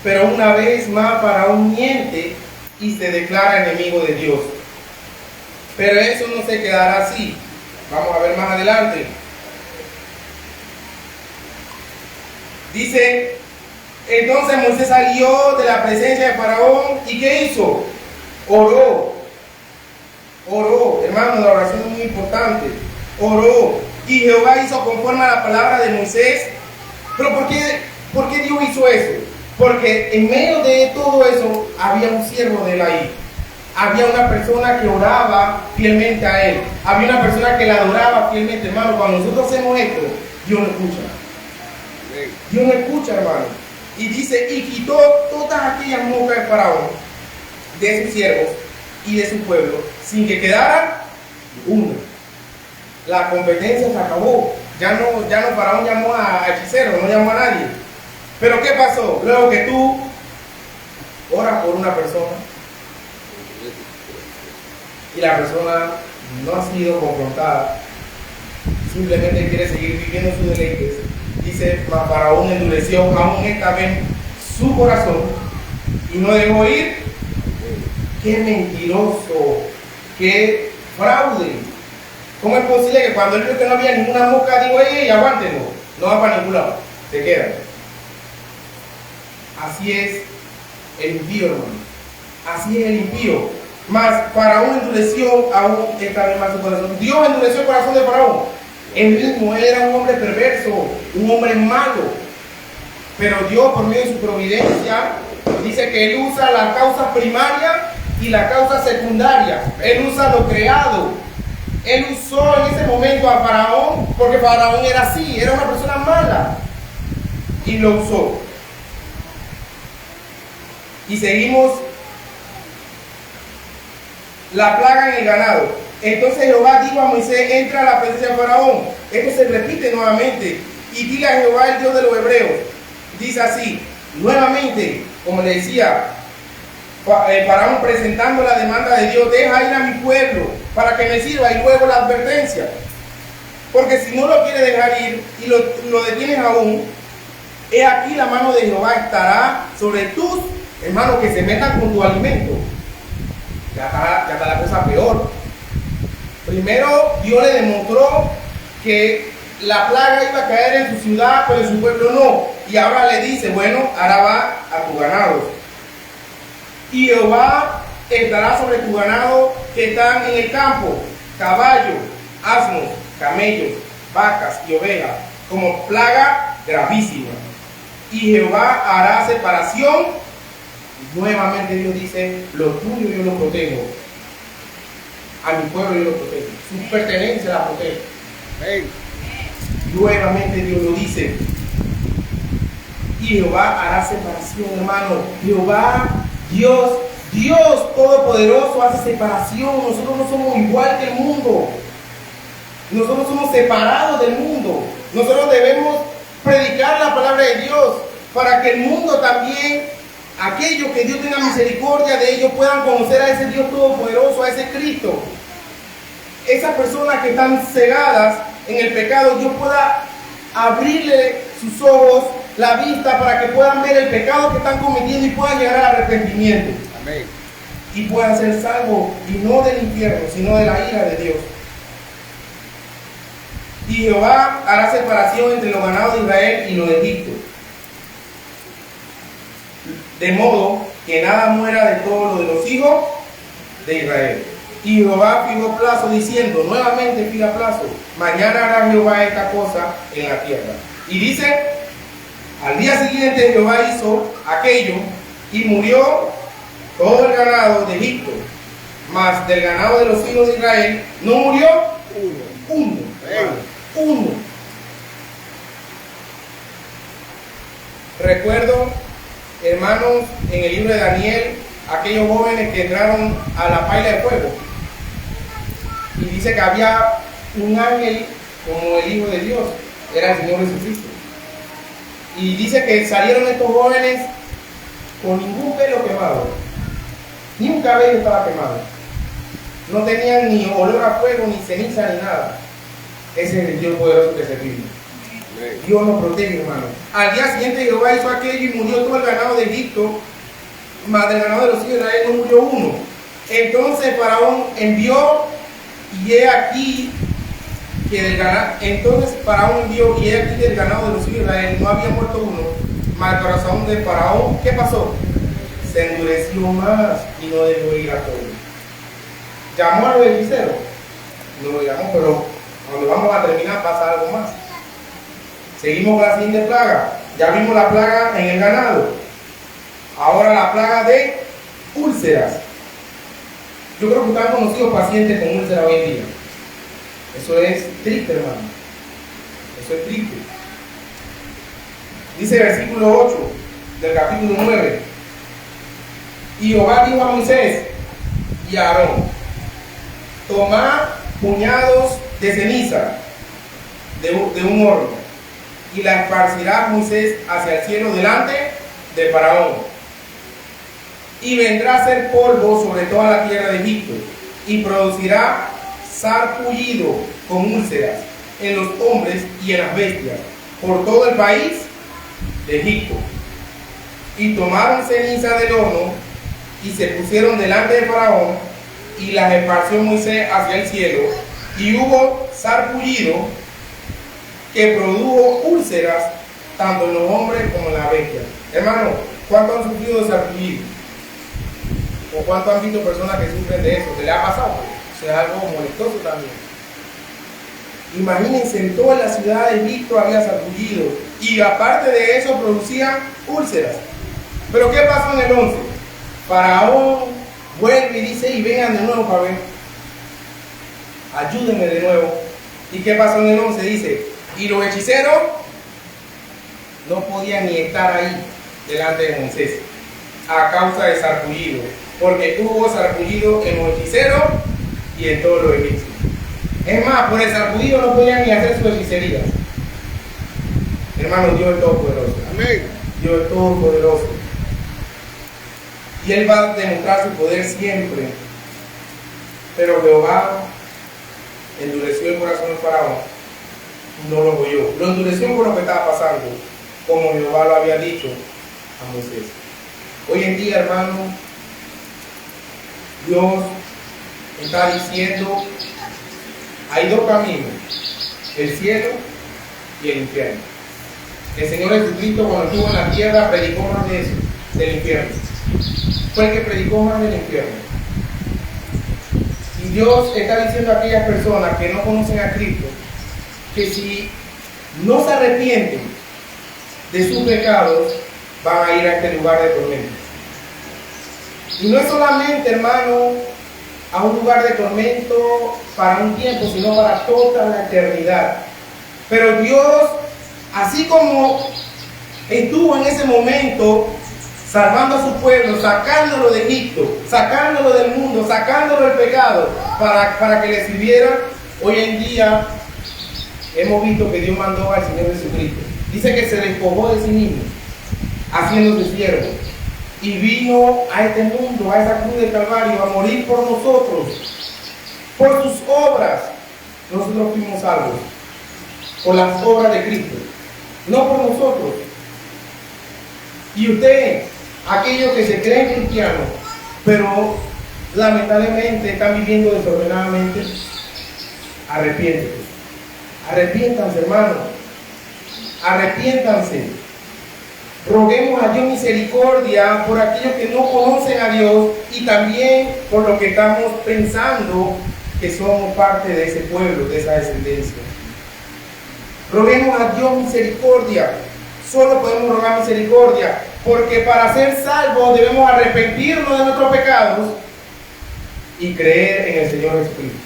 S1: Pero una vez más Faraón miente y se declara enemigo de Dios. Pero eso no se quedará así. Vamos a ver más adelante. Dice: entonces Moisés salió de la presencia de Faraón y ¿qué hizo? Oró. Hermano, la oración es muy importante. Oró. Y Jehová hizo conforme a la palabra de Moisés. Pero ¿por qué Dios hizo eso? Porque en medio de todo eso había un siervo de él ahí. había una persona que oraba fielmente a él, había una persona que la adoraba fielmente, hermano. Cuando nosotros hacemos esto, Dios no escucha. Dios no escucha, hermano. Y dice, y quitó todas aquellas moscas de Faraón, de sus siervos y de su pueblo, sin que quedara una. La competencia se acabó. Ya no Faraón llamó a hechiceros, no llamó a nadie. Pero ¿qué pasó? Luego que tú oras por una persona y la persona no ha sido confrontada, simplemente quiere seguir viviendo sus deleites, dice, mas Faraón endureció aún esta vez su corazón y no dejó ir. ¡Qué mentiroso! ¡Qué fraude! ¿Cómo es posible que cuando él vio que no había ninguna mosca, digo, ¡ey, aguántenlo! No va para ningún lado, se queda. Así es el impío, hermano. Así es el impío. Mas Faraón endureció aún esta vez más su corazón. Dios endureció el corazón de Faraón. Él mismo era un hombre perverso, un hombre malo. Pero Dios, por medio de su providencia, dice que Él usa la causa primaria y la causa secundaria. Él usa lo creado. Él usó en ese momento a Faraón, porque Faraón era así, era una persona mala. Y lo usó. Y seguimos. La plaga en el ganado. Entonces Jehová dijo a Moisés, entra a la presencia de Faraón. Esto se repite nuevamente. Y dile a Jehová, el Dios de los hebreos. Dice así, nuevamente, como le decía, Faraón presentando la demanda de Dios, deja ir a mi pueblo para que me sirva, y luego la advertencia. Porque si no lo quiere dejar ir y lo detienes aún, he aquí la mano de Jehová estará sobre tus hermanos que se metan con tu alimento. Ya está la cosa peor. Primero Dios le demostró que la plaga iba a caer en su ciudad, pero en su pueblo no. Y ahora le dice, bueno, ahora va a tu ganado. Y Jehová estará sobre tu ganado que están en el campo, caballos, asnos, camellos, vacas y ovejas, como plaga gravísima. Y Jehová hará separación. Nuevamente Dios dice, lo tuyo yo lo protejo. A mi pueblo yo lo protejo. Su pertenencia la protejo. Hey. Nuevamente Dios lo dice. Y Jehová hará separación, hermano. Jehová, Dios Todopoderoso hace separación. Nosotros no somos igual que el mundo. Nosotros somos separados del mundo. Nosotros debemos predicar la palabra de Dios para que el mundo también, aquellos que Dios tenga misericordia de ellos, puedan conocer a ese Dios todopoderoso, a ese Cristo. Esas personas que están cegadas en el pecado, Dios pueda abrirle sus ojos, la vista, para que puedan ver el pecado que están cometiendo y puedan llegar al arrepentimiento. Amén. Y puedan ser salvos, y no del infierno, sino de la ira de Dios. Y Jehová hará separación entre los ganados de Israel y los de Egipto, de modo que nada muera de todo lo de los hijos de Israel. Y Jehová fijó plazo diciendo, nuevamente fija plazo, mañana hará Jehová esta cosa en la tierra. Y dice, al día siguiente Jehová hizo aquello y murió todo el ganado de Egipto, mas del ganado de los hijos de Israel no murió uno. Recuerdo, hermanos, en el libro de Daniel, aquellos jóvenes que entraron a la paila de fuego. Y dice que había un ángel como el Hijo de Dios, era el Señor Jesucristo. Y dice que salieron estos jóvenes con ningún pelo quemado, ni un cabello estaba quemado. No tenían ni olor a fuego, ni ceniza, ni nada. Ese es el Dios poderoso que servimos. Dios nos protege, hermano. Al día siguiente Jehová hizo aquello y murió todo el ganado de Egipto, mas del ganado de los hijos de Israel no murió uno. Entonces Faraón envió, y he aquí que del ganado, del ganado de los hijos de Israel no había muerto uno, mas el corazón de Faraón, ¿qué pasó? Se endureció más y no dejó ir a todos. Llamó a los hechiceros, no lo llamó, pero cuando vamos a terminar pasa algo más. Seguimos con la siguiente plaga. Ya vimos la plaga en el ganado. Ahora la plaga de úlceras. Yo creo que están conocidos pacientes con úlcera hoy en día. Eso es triste, hermano. Eso es triste. Dice el versículo 8 del capítulo 9. Y Jehová dijo a Moisés y a Aarón: tomad puñados de ceniza de un horno, y la esparcirá Moisés hacia el cielo delante de Faraón, y vendrá a ser polvo sobre toda la tierra de Egipto, y producirá sarpullido con úlceras en los hombres y en las bestias por todo el país de Egipto. Y tomaron ceniza del horno y se pusieron delante de Faraón, y las esparció Moisés hacia el cielo, y hubo sarpullido que produjo úlceras tanto en los hombres como en las bestias. Hermano, ¿cuánto han sufrido de sarpullido? ¿O cuánto han visto personas que sufren de eso? ¿Se le ha pasado? O sea, es algo molestoso también. Imagínense, en toda la ciudad de Egipto había sarpullido, y aparte de eso producía úlceras. Pero ¿qué pasó en el 11? Faraón vuelve y dice: y vengan de nuevo para ver, ayúdenme de nuevo. ¿Y qué pasó en el 11? Dice: y los hechiceros no podían ni estar ahí delante de Moisés a causa de sarpullido, porque hubo sarpullido en los hechiceros y en todos los egipcios. Es más, por el sarpullido no podían ni hacer su hechicería. Hermano, Dios es todopoderoso. Amén. Dios es todopoderoso. Y Él va a demostrar su poder siempre. Pero Jehová endureció el corazón del Faraón, no lo oyó. Lo endureció por lo que estaba pasando, como Jehová lo había dicho a Moisés. Hoy en día, hermano, Dios está diciendo: hay dos caminos, el cielo y el infierno. El Señor Jesucristo, cuando estuvo en la tierra, predicó más de eso, del infierno. Fue el que predicó más del infierno. Y Dios está diciendo a aquellas personas que no conocen a Cristo que si no se arrepienten de sus pecados, van a ir a este lugar de tormento. Y no es solamente, hermano, a un lugar de tormento para un tiempo, sino para toda la eternidad. Pero Dios, así como estuvo en ese momento salvando a su pueblo, sacándolo de Egipto, sacándolo del mundo, sacándolo del pecado, para que le sirviera, hoy en día hemos visto que Dios mandó al Señor Jesucristo. Dice que se despojó de sí mismo, haciéndose siervo, y vino a este mundo, a esa cruz del Calvario, a morir por nosotros. Por sus obras nosotros fuimos salvos, por las obras de Cristo, no por nosotros. Y usted, aquellos que se creen cristianos, pero lamentablemente están viviendo desordenadamente, arrepiéntanse, hermanos, arrepiéntanse. Roguemos a Dios misericordia por aquellos que no conocen a Dios, y también por lo que estamos pensando que somos parte de ese pueblo, de esa descendencia. Roguemos a Dios misericordia. Solo podemos rogar misericordia, porque para ser salvos debemos arrepentirnos de nuestros pecados y creer en el Señor Jesucristo.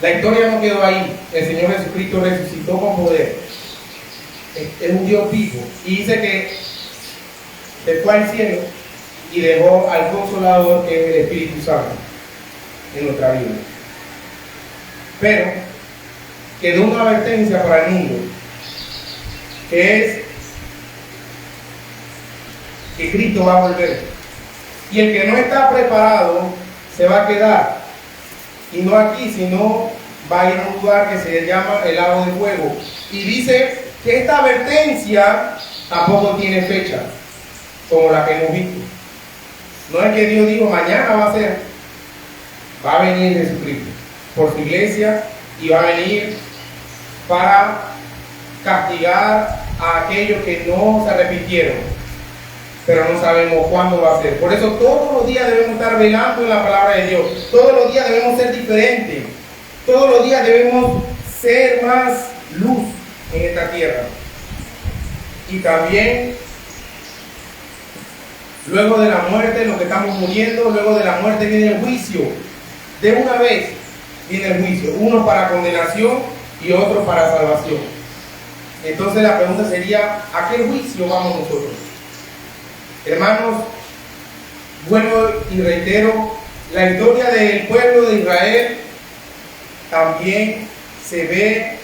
S1: La historia no quedó ahí. El Señor Jesucristo resucitó con poder. Es un Dios vivo, y dice que se fue al cielo y dejó al Consolador, que es el Espíritu Santo, en nuestra vida. Pero quedó una advertencia para el mundo, que es que Cristo va a volver, y el que no está preparado se va a quedar, y no aquí, sino va a ir a un lugar que se llama el lago de fuego. Y dice que esta advertencia tampoco tiene fecha, como la que hemos visto. No es que Dios dijo mañana va a ser. Va a venir Jesucristo por su iglesia, y va a venir para castigar a aquellos que no se arrepintieron, pero no sabemos cuándo va a ser. Por eso todos los días debemos estar velando en la palabra de Dios. Todos los días debemos ser diferentes. Todos los días debemos ser más luz en esta tierra. Y también Luego de la muerte, los que estamos muriendo, luego de la muerte viene el juicio. De una vez viene el juicio, uno para condenación y otro para salvación. Entonces la pregunta sería, ¿a qué juicio vamos nosotros? Hermanos, vuelvo y reitero, la historia del pueblo de Israel también se ve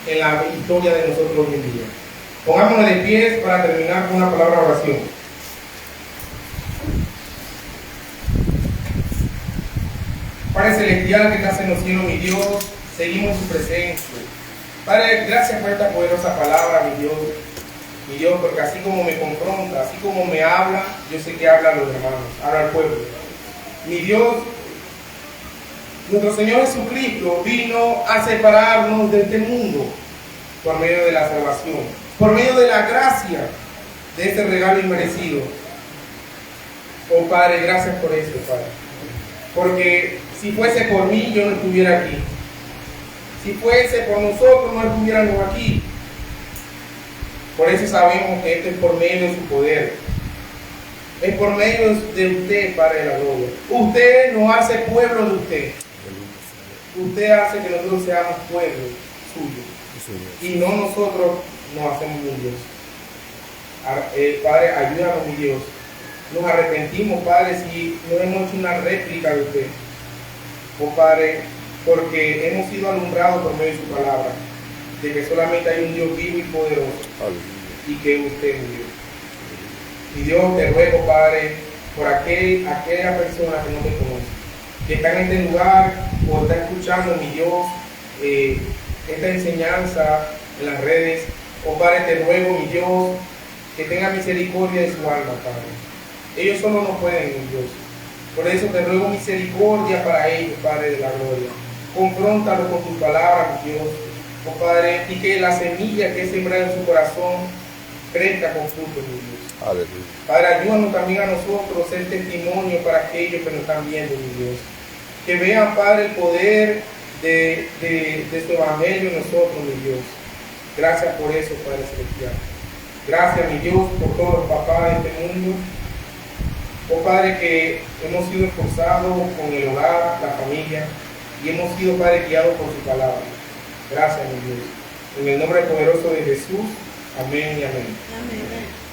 S1: en la historia de nosotros hoy en día. Pongámonos de pies para terminar con una palabra de oración. Padre Celestial que estás en los cielos, mi Dios, seguimos en su presencia. Padre, gracias por esta poderosa palabra, mi Dios, porque así como me confronta, así como me habla, yo sé que habla a los hermanos, habla al pueblo. Mi Dios, nuestro Señor Jesucristo vino a separarnos de este mundo por medio de la salvación, por medio de la gracia de este regalo inmerecido. Oh Padre, gracias por eso, Padre. Porque si fuese por mí, yo no estuviera aquí. Si fuese por nosotros, no estuviéramos aquí. Por eso sabemos que esto es por medio de su poder. Es por medio de usted, Padre de la gloria. Usted nos hace pueblo de usted. Usted hace que nosotros seamos pueblo suyo. Y no nosotros nos hacemos un Dios. Padre, ayúdanos, mi Dios. Nos arrepentimos, Padre, si no hemos hecho una réplica de usted. Oh Padre, porque hemos sido alumbrados por medio de su palabra, de que solamente hay un Dios vivo y poderoso. Y que usted es Dios. Y Dios, te ruego, Padre, por aquella persona que no te conoce, que está en este lugar o está escuchando, mi Dios, esta enseñanza en las redes. Oh Padre, te ruego, mi Dios, que tenga misericordia de su alma, Padre. Ellos solo no pueden, mi Dios. Por eso te ruego misericordia para ellos, Padre de la gloria. Confróntalo con tu palabra, mi Dios. Oh Padre, y que la semilla que es sembrada en su corazón crezca con fruto, mi Dios.
S2: Aleluya.
S1: Padre, ayúdanos también a nosotros ser testimonio para aquellos que nos están viendo, mi Dios. Que vean, Padre, el poder de tu evangelio en nosotros, mi Dios. Gracias por eso, Padre Celestial. Gracias, mi Dios, por todos los papás de este mundo. Oh Padre, que hemos sido esforzados con el hogar, la familia, y hemos sido, Padre, guiados por su palabra. Gracias, mi Dios. En el nombre poderoso de Jesús. Amén y amén.
S3: Amén.